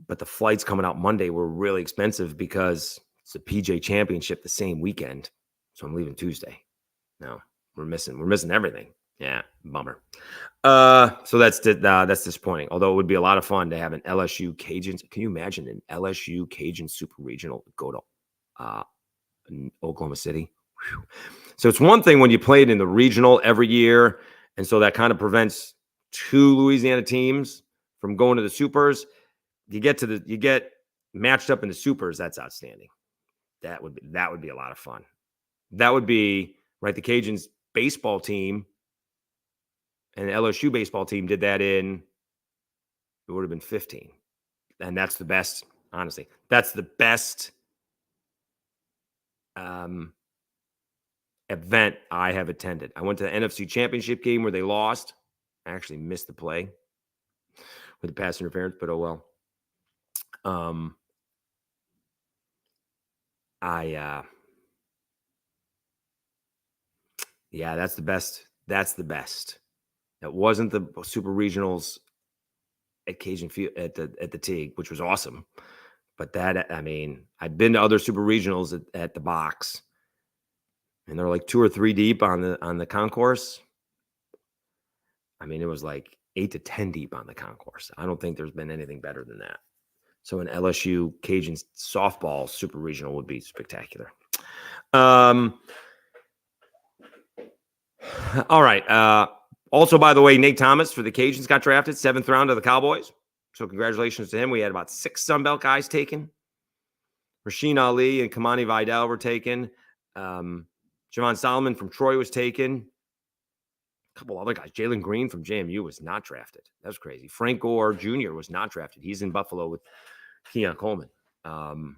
But the flights coming out Monday were really expensive because it's a PJ championship the same weekend. So I'm leaving Tuesday. No, we're missing everything. Yeah, bummer. So that's disappointing. Although it would be a lot of fun to have an LSU Cajuns. Can you imagine an LSU Cajun Super Regional go to Oklahoma City? Whew. So it's one thing when you played in the regional every year, and so that kind of prevents 2 Louisiana teams from going to the supers. You get matched up in the supers. That's outstanding. That would be a lot of fun. That would be right. The Cajuns baseball team and the LSU baseball team did that it would have been 15. And that's the best, honestly. That's the best event I have attended. I went to the NFC Championship game where they lost. I actually missed the play with the pass interference, but oh well. Yeah, that's the best. That's the best. It wasn't the super regionals at Cajun Field at the Teague, which was awesome. But I've been to other super regionals at the box, and they're like 2 or 3 deep on the concourse. I mean, it was like 8 to 10 deep on the concourse. I don't think there's been anything better than that. So an LSU Cajun softball super regional would be spectacular. All right. Also, by the way, Nate Thomas for the Cajuns got drafted 7th round to the Cowboys. So congratulations to him. We had about 6 Sunbelt guys taken. Rasheen Ali and Kamani Vidal were taken. Javon Solomon from Troy was taken. A couple other guys. Jalen Green from JMU was not drafted. That was crazy. Frank Gore Jr. was not drafted. He's in Buffalo with Keon Coleman. John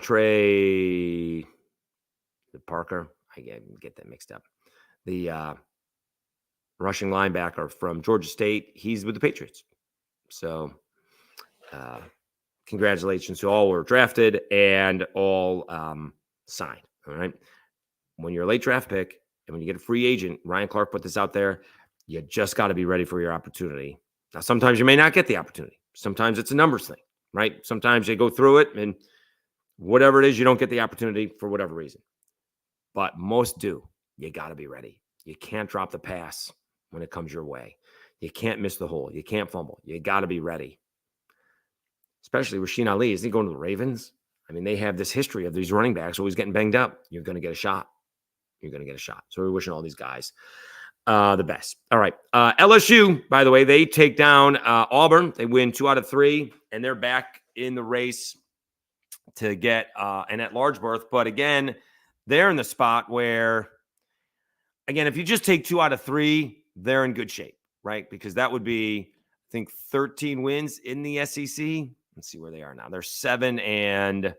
Trey Parker. I get that mixed up. The rushing linebacker from Georgia State. He's with the Patriots. So congratulations to all were drafted and all signed. All right. When you're a late draft pick and when you get a free agent, Ryan Clark put this out there, you just got to be ready for your opportunity. Now, sometimes you may not get the opportunity. Sometimes it's a numbers thing, right? Sometimes you go through it and whatever it is, you don't get the opportunity for whatever reason. But most do. You got to be ready. You can't drop the pass when it comes your way. You can't miss the hole. You can't fumble. You got to be ready. Especially Rasheen Ali. Isn't he going to the Ravens? I mean, they have this history of these running backs always getting banged up. You're going to get a shot. You're going to get a shot. So we're wishing all these guys the best. All right. LSU, by the way, they take down Auburn. They win 2 out of 3, and they're back in the race to get an at-large berth. But again, they're in the spot where, again, if you just take 2 out of 3, they're in good shape, right? Because that would be, I think, 13 wins in the SEC. Let's see where they are now. They're 7 and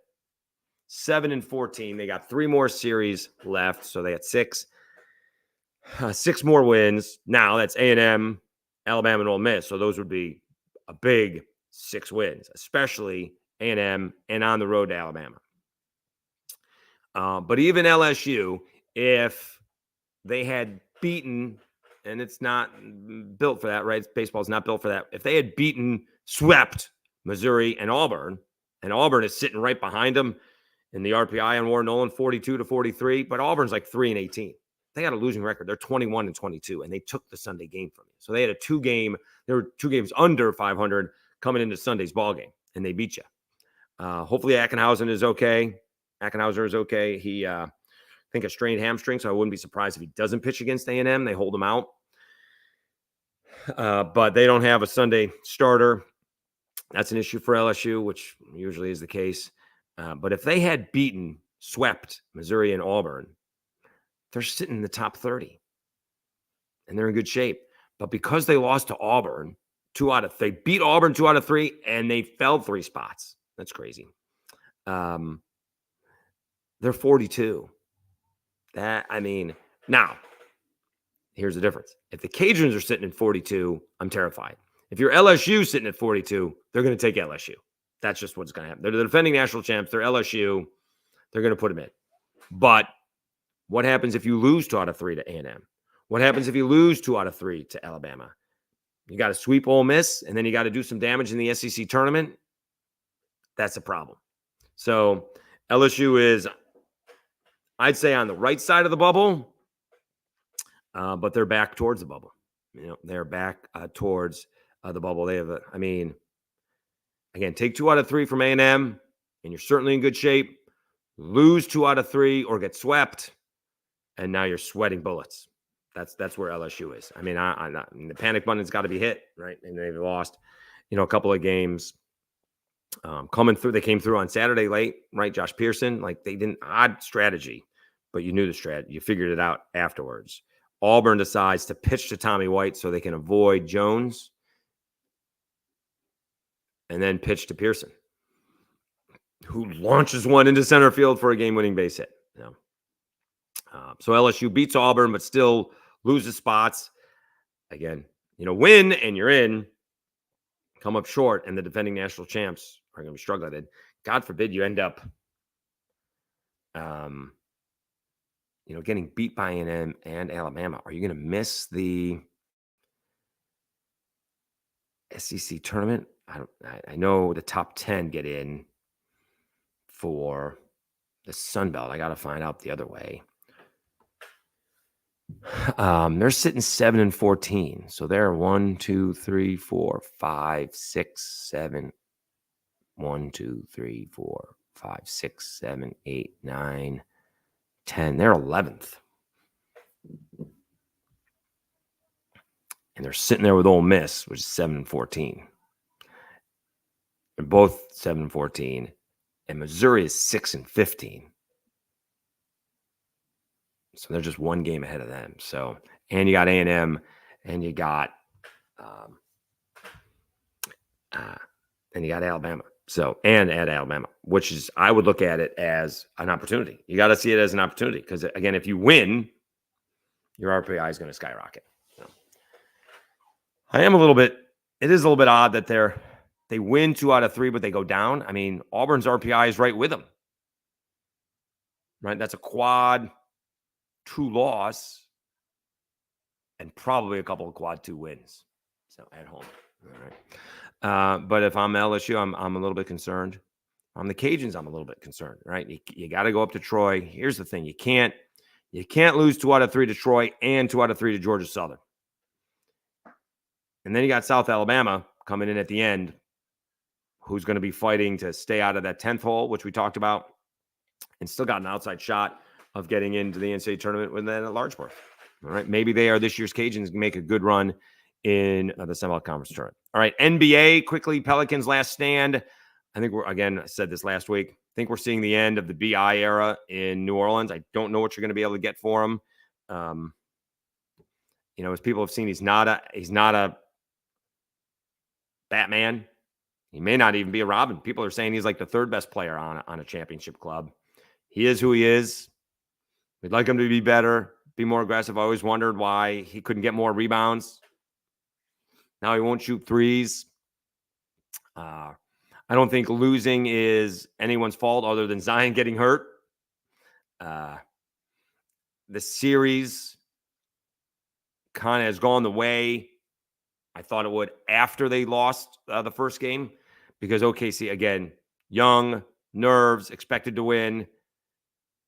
14. They got 3 more series left, so they had 6 more wins. Now that's A&M, Alabama, and Ole Miss. So those would be a big 6 wins, especially A&M and on the road to Alabama. But even LSU, if they had beaten, and it's not built for that, right? Baseball's not built for that. If they had swept Missouri and Auburn is sitting right behind them in the RPI on Warren Nolan, 42-43, but Auburn's like 3-18. They got a losing record. They're 21-22, and they took the Sunday game from you. So they had there were 2 games under 500 coming into Sunday's ball game, and they beat you. Hopefully Ackenhauser is okay. He think a strained hamstring, so I wouldn't be surprised if he doesn't pitch against A&M. They hold him out. But they don't have a Sunday starter. That's an issue for LSU, which usually is the case. But if they had swept Missouri and Auburn, they're sitting in the top 30. And they're in good shape. But because they lost to Auburn, they beat Auburn 2 out of 3, and they fell 3 spots. That's crazy. They're 42. Now, here's the difference. If the Cajuns are sitting at 42, I'm terrified. If you're LSU sitting at 42, they're going to take LSU. That's just what's going to happen. They're the defending national champs. They're LSU. They're going to put them in. But what happens if you lose 2 out of 3 to A&M? What happens if you lose 2 out of 3 to Alabama? You got to sweep Ole Miss, and then you got to do some damage in the SEC tournament. That's a problem. So LSU is, I'd say, on the right side of the bubble, but they're back towards the bubble. They're back towards the bubble. They have, again, take 2 out of 3 from A&M, and you're certainly in good shape. Lose 2 out of 3 or get swept, and now you're sweating bullets. That's where LSU is. The panic button's got to be hit, right? And they've lost, a couple of games coming through. They came through on Saturday late, right? Josh Pearson, they didn't, odd strategy, but you knew the strategy. You figured it out afterwards. Auburn decides to pitch to Tommy White so they can avoid Jones, and then pitch to Pearson, who launches one into center field for a game-winning base hit. So LSU beats Auburn, but still loses spots. Again, win and you're in. Come up short, and the defending national champs are going to be struggling. And God forbid you end up, getting beat by A&M and Alabama. Are you going to miss the SEC tournament? I know the top 10 get in for the Sun Belt. I got to find out the other way. They're sitting 7-14. So they're 1, 2, 3, 4, 5, 6, 7. 1, 2, 3, 4, 5, 6, 7, 8, 9, 10. They're 11th. And they're sitting there with Ole Miss, which is 7-14. They're both 7-14. And Missouri is 6-15. So they're just one game ahead of them. So, and you got A&M, and you got Alabama. So, and at Alabama, which is, I would look at it as an opportunity. You got to see it as an opportunity because, again, if you win, your RPI is going to skyrocket. So, it is a little bit odd that they win 2 out of 3, but they go down. Auburn's RPI is right with them. Right? That's a quad 2 loss and probably a couple of quad 2 wins. So at home. All right. But if I'm LSU, I'm a little bit concerned. I'm the Cajuns, I'm a little bit concerned, right? You got to go up to Troy. Here's the thing. You can't lose 2 out of 3 to Troy and 2 out of 3 to Georgia Southern. And then you got South Alabama coming in at the end, who's going to be fighting to stay out of that 10th hole, which we talked about, and still got an outside shot of getting into the NCAA tournament with that at large berth. All right. Maybe they are this year's Cajuns, make a good run in the Sun-Belt Conference tournament. All right. NBA, quickly, Pelicans last stand. I think I said this last week. I think we're seeing the end of the BI era in New Orleans. I don't know what you're going to be able to get for him. As people have seen, he's not a Batman. He may not even be a Robin. People are saying he's like the 3rd best player on a championship club. He is who he is. We'd like him to be better, be more aggressive. I always wondered why he couldn't get more rebounds. Now he won't shoot threes. I don't think losing is anyone's fault other than Zion getting hurt. The series kind of has gone the way I thought it would after they lost the first game because OKC, again, young, nerves, expected to win.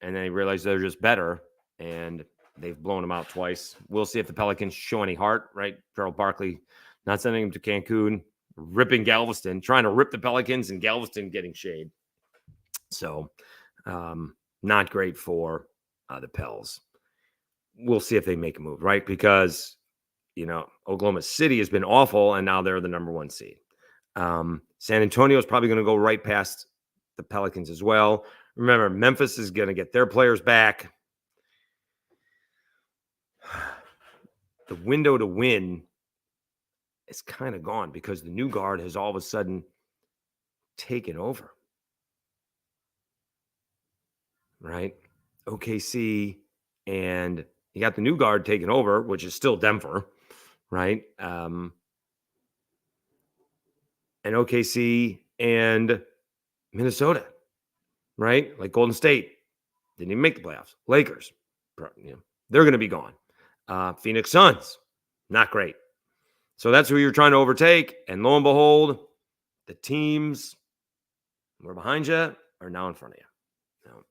And then they realize they're just better, and they've blown them out twice. We'll see if the Pelicans show any heart, right? Gerald Barkley not sending him to Cancun, ripping Galveston, trying to rip the Pelicans, and Galveston getting shade. So not great for the Pels. We'll see if they make a move, right? Because, Oklahoma City has been awful, and now they're the number 1 seed. San Antonio is probably going to go right past the Pelicans as well. Remember, Memphis is going to get their players back. The window to win is kind of gone because the new guard has all of a sudden taken over. Right? OKC, and you got the new guard taking over, which is still Denver, right? And OKC and Minnesota, right? Like Golden State didn't even make the playoffs. Lakers, they're going to be gone. Phoenix Suns, not great. So that's who you're trying to overtake. And lo and behold, the teams who are behind you are now in front of you. No,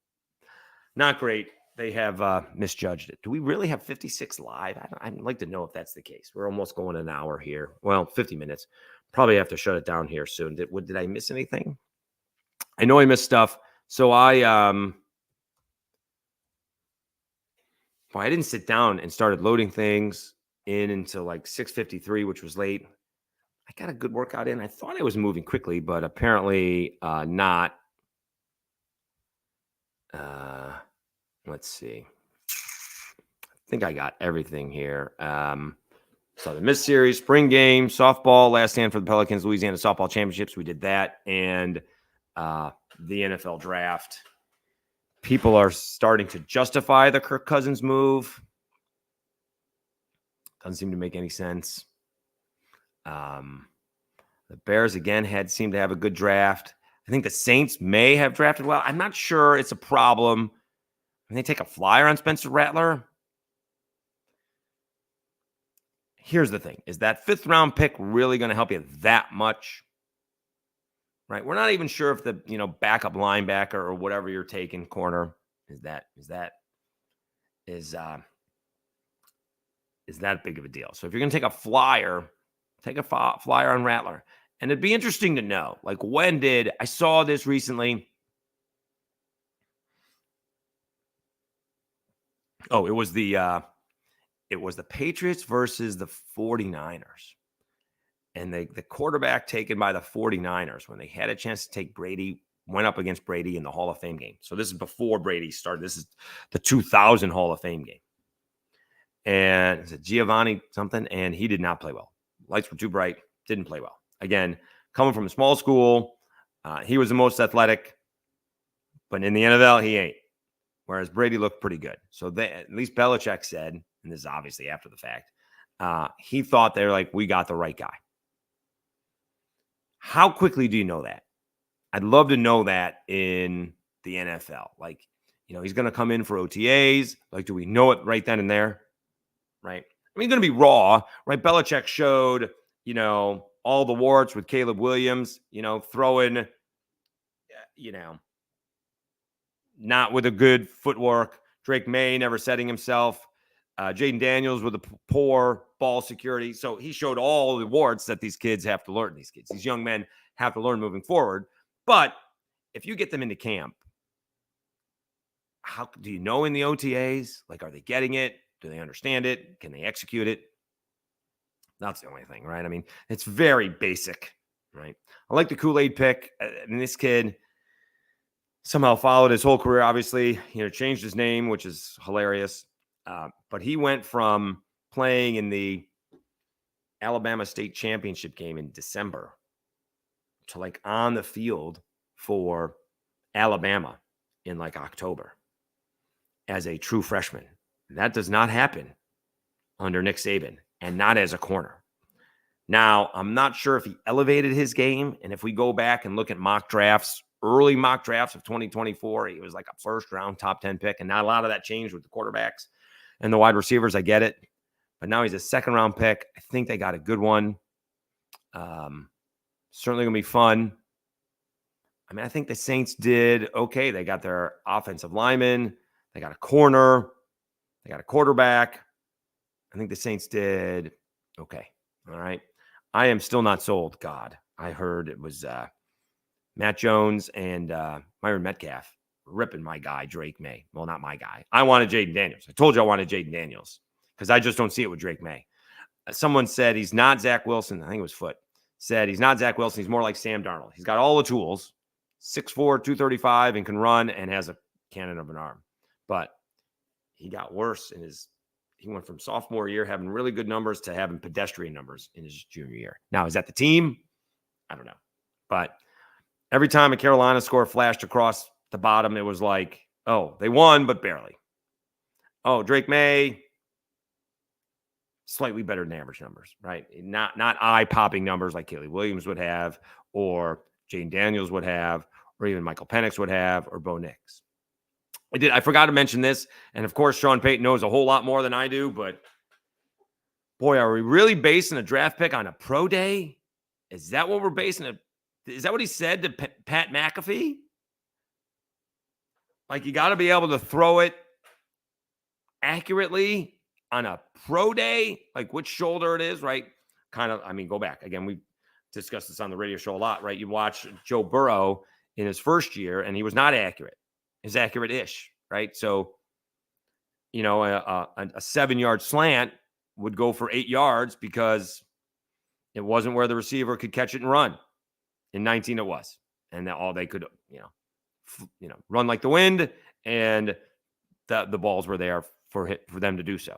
not great. They have misjudged it. Do we really have 56 live? I'd like to know if that's the case. We're almost going an hour here. Well, 50 minutes. Probably have to shut it down here soon. Did I miss anything? I know I missed stuff. So I didn't sit down and started loading things in until like 6:53, which was late. I got a good workout in. I thought I was moving quickly, but apparently not. Let's see. I think I got everything here. So the Miss Series, spring game, softball, last stand for the Pelicans, Louisiana softball championships. We did that. And the NFL draft. People are starting to justify the Kirk Cousins move. Doesn't seem to make any sense. The Bears, again, seemed to have a good draft. I think the Saints may have drafted well. I'm not sure it's a problem. Can they take a flyer on Spencer Rattler? Here's the thing. Is that 5th-round pick really going to help you that much? Right? We're not even sure if the, backup linebacker or whatever you're taking, corner, is that big of a deal. So if you're going to take a flyer, take a flyer on Rattler. And it'd be interesting to know, like, I saw this recently. Oh, it was the Patriots versus the 49ers. And the quarterback taken by the 49ers, when they had a chance to take Brady, went up against Brady in the Hall of Fame game. So this is before Brady started. This is the 2000 Hall of Fame game. And it's a Giovanni something, and he did not play well. Lights were too bright, didn't play well. Again, coming from a small school, he was the most athletic, but in the NFL, he ain't. Whereas Brady looked pretty good. So at least Belichick said, and this is obviously after the fact, he thought they were like, we got the right guy. How quickly do you know that? I'd love to know that in the NFL. Like, he's going to come in for OTAs. Like, do we know it right then and there? Right? I mean, going to be raw, right? Belichick showed, all the warts with Caleb Williams, throwing, not with a good footwork. Drake May never setting himself. Jaden Daniels with a poor ball security. So he showed all the warts that these kids have to learn. These young men have to learn moving forward. But if you get them into camp, how do you know in the OTAs? Like, are they getting it? Do they understand it? Can they execute it? That's the only thing, right? I mean, it's very basic, right? I like the Kool-Aid pick. I mean, this kid somehow followed his whole career, obviously, changed his name, which is hilarious. But he went from playing in the Alabama State Championship game in December to like on the field for Alabama in like October as a true freshman. That does not happen under Nick Saban, and not as a corner. Now, I'm not sure if he elevated his game. And if we go back and look at early mock drafts of 2024, he was like a 1st-round top 10 pick. And not a lot of that changed with the quarterbacks and the wide receivers. I get it. But now he's a 2nd-round pick. I think they got a good one. Certainly going to be fun. I mean, I think the Saints did okay. They got their offensive lineman. They got a corner. They got a quarterback. I think the Saints did okay. All right. I am still not sold. God, I heard it was Matt Jones and Myron Metcalf ripping my guy, Drake May. Well, not my guy. I wanted Jaden Daniels. I told you I wanted Jaden Daniels because I just don't see it with Drake May. Someone said he's not Zach Wilson. I think it was Foot. Said he's not Zach Wilson. He's more like Sam Darnold. He's got all the tools, 6'4", 235, and can run and has a cannon of an arm. But he got worse in his – he went from sophomore year having really good numbers to having pedestrian numbers in his junior year. Now, is that the team? I don't know. But every time a Carolina score flashed across the bottom, it was like, oh, they won, but barely. Oh, Drake May – slightly better than average numbers, right? Not eye-popping numbers like Caleb Williams would have, or Jaden Daniels would have, or even Michael Penix would have, or Bo Nix. I forgot to mention this, and of course, Sean Payton knows a whole lot more than I do, but boy, are we really basing a draft pick on a pro day? Is that what we're basing it? Is that what he said to Pat McAfee? Like, you got to be able to throw it accurately on a pro day, like which shoulder it is, right? Kind of, I mean, go back. Again, we discussed this on the radio show a lot, right? You watch Joe Burrow in his first year, and he was not accurate. He's accurate-ish, right? So, you know, a 7-yard slant would go for 8 yards because it wasn't where the receiver could catch it and run. In 19, it was. And all they could, run like the wind, and the balls were there for them to do so.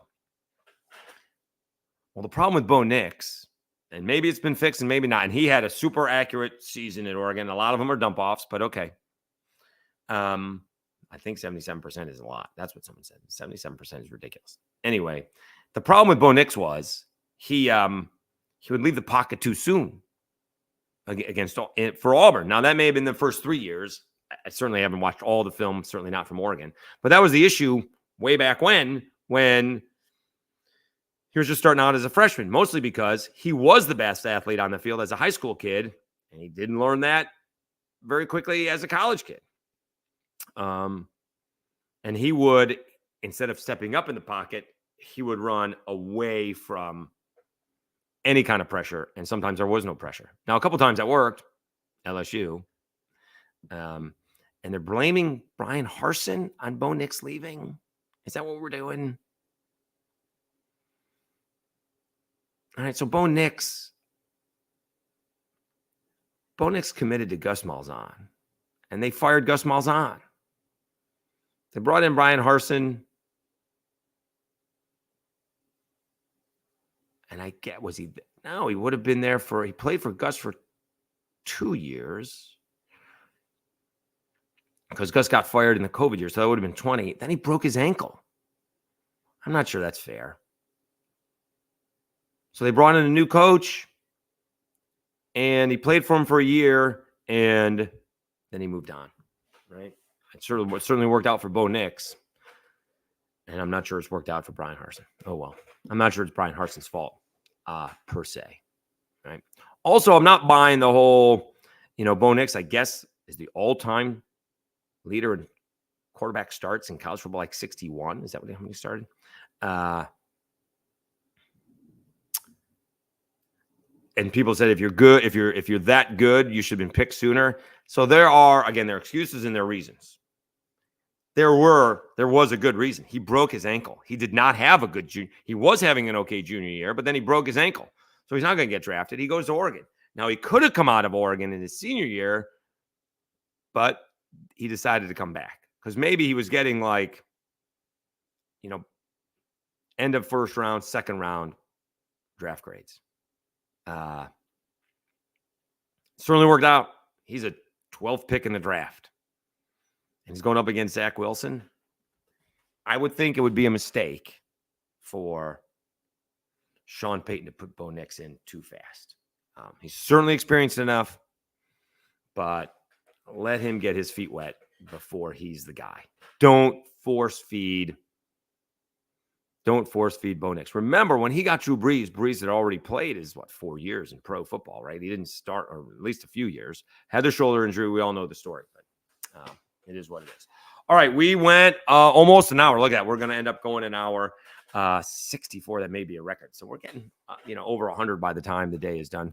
Well, the problem with Bo Nix, and maybe it's been fixed and maybe not, and he had a super accurate season at Oregon. A lot of them are dump-offs, but okay. I think 77% is a lot. That's what someone said. 77% is ridiculous. Anyway, the problem with Bo Nix was he would leave the pocket too soon for Auburn. Now, that may have been the first 3 years. I certainly haven't watched all the film, certainly not from Oregon. But that was the issue way back when he was just starting out as a freshman, mostly because he was the best athlete on the field as a high school kid, and he didn't learn that very quickly as a college kid. And he would, instead of stepping up in the pocket, he would run away from any kind of pressure, and sometimes there was no pressure. Now, a couple times that worked, LSU, and they're blaming Brian Harsin on Bo Nix leaving. Is that what we're doing? All right, so Bo Nix committed to Gus Malzahn, and they fired Gus Malzahn. They brought in Brian Harsin, and I get, he would have been there he played for Gus for 2 years because Gus got fired in the COVID year, so that would have been 20. Then he broke his ankle. I'm not sure that's fair. So they brought in a new coach, and he played for him for a year, and then he moved on, right? It certainly worked out for Bo Nix, and I'm not sure it's worked out for Brian Harsin. Oh, well. I'm not sure it's Brian Harsin's fault, per se, right? Also, I'm not buying the whole, Bo Nix, I guess, is the all-time leader in quarterback starts in college football, like 61. Is that how many started? And people said, if you're good, if you're that good, you should have been picked sooner. So there are excuses and there are reasons. There was a good reason. He broke his ankle. He did not have a good junior. He was having an okay junior year, but then he broke his ankle. So he's not going to get drafted. He goes to Oregon. Now, he could have come out of Oregon in his senior year, but he decided to come back because maybe he was getting end of first round, second round draft grades. Certainly worked out. He's a 12th pick in the draft. And he's going up against Zach Wilson. I would think it would be a mistake for Sean Payton to put Bo Nix in too fast. He's certainly experienced enough, but let him get his feet wet before he's the guy. Don't force feed Bo Nix. Remember, when he got Drew Brees had already played 4 years in pro football, right? He didn't start, or at least a few years. Had the shoulder injury. We all know the story, but it is what it is. All right, we went almost an hour. Look at that. We're going to end up going an hour 64. That may be a record. So we're getting over 100 by the time the day is done.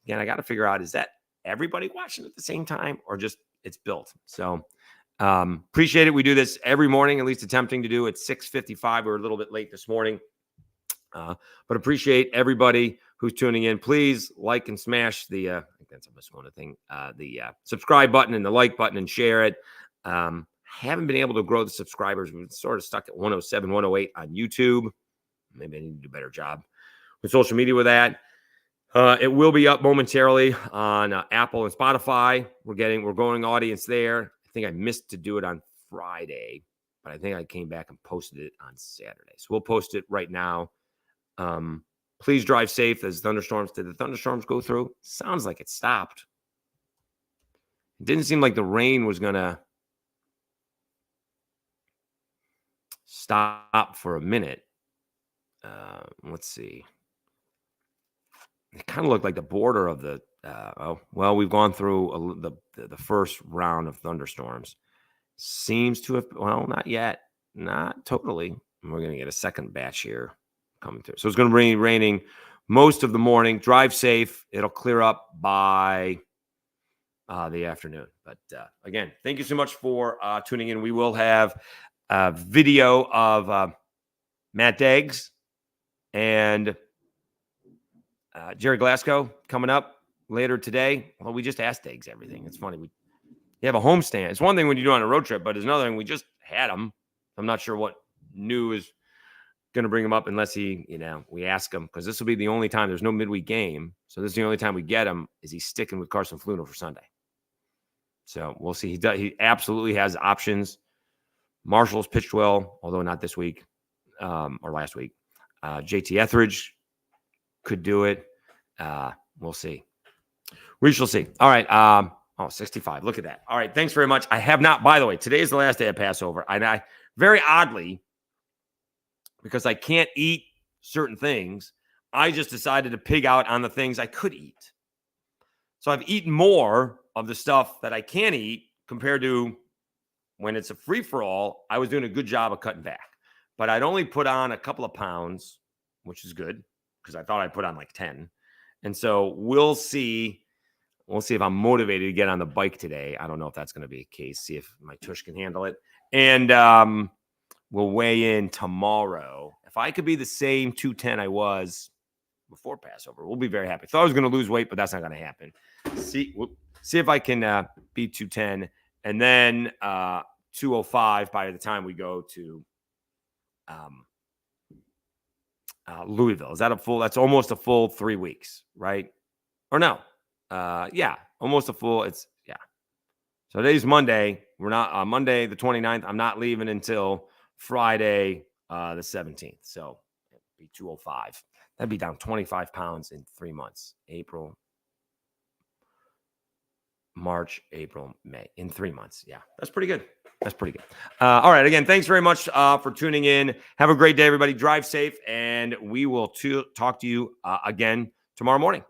Again, I got to figure out, is that everybody watching at the same time or just it's built? So Appreciate it. We do this every morning, at least attempting to do at 6:55. We were a little bit late this morning. But appreciate everybody who's tuning in. Please like and smash the I think that's almost one thing. The subscribe button and the like button and share it. Haven't been able to grow the subscribers. We've sort of stuck at 107, 108 on YouTube. Maybe I need to do a better job with social media with that. It will be up momentarily on Apple and Spotify. We're growing audience there. I think I missed to do it on Friday, but I think I came back and posted it on Saturday. So we'll post it right now. Please drive safe as thunderstorms. Did the thunderstorms go through? Sounds like it stopped. It didn't seem like the rain was going to stop for a minute. Let's see. It kind of looked like the border of the we've gone through the first round of thunderstorms. Seems to have, not yet. Not totally. We're going to get a second batch here coming through. So it's going to be raining most of the morning. Drive safe. It'll clear up by the afternoon. But again, thank you so much for tuning in. We will have a video of Matt Deggs and Jerry Glasgow coming up later today. Well, we just asked Deggs everything. It's funny. You have a homestand. It's one thing when you do on a road trip, but it's another thing. We just had him. I'm not sure what new is going to bring him up unless we ask him, because this will be the only time. There's no midweek game. So this is the only time we get him. Is he sticking with Carson Fluno for Sunday? So we'll see. He absolutely has options. Marshall's pitched well, although not this week or last week. JT Etheridge could do it. We'll see. We shall see. All right. 65. Look at that. All right. Thanks very much. I have not, by the way, today is the last day of Passover. And I very oddly, because I can't eat certain things, I just decided to pig out on the things I could eat. So I've eaten more of the stuff that I can eat compared to when it's a free-for-all. I was doing a good job of cutting back. But I'd only put on a couple of pounds, which is good, because I thought I'd put on like 10. And so we'll see. We'll see if I'm motivated to get on the bike today. I don't know if that's going to be a case. See if my tush can handle it. And we'll weigh in tomorrow. If I could be the same 210 I was before Passover, we'll be very happy. Thought I was going to lose weight, but that's not going to happen. See if I can beat 210 and then 205 by the time we go to Louisville. Is that a full? That's almost a full 3 weeks, right? Or no? Yeah, almost a full. It's yeah. So today's Monday. We're not Monday the 29th. I'm not leaving until Friday the 17th. So it'd be 205. That'd be down 25 pounds in 3 months. April, March, April, May. In 3 months. Yeah, that's pretty good. That's pretty good. All right. Again, thanks very much for tuning in. Have a great day, everybody. Drive safe, and we will talk to you again tomorrow morning.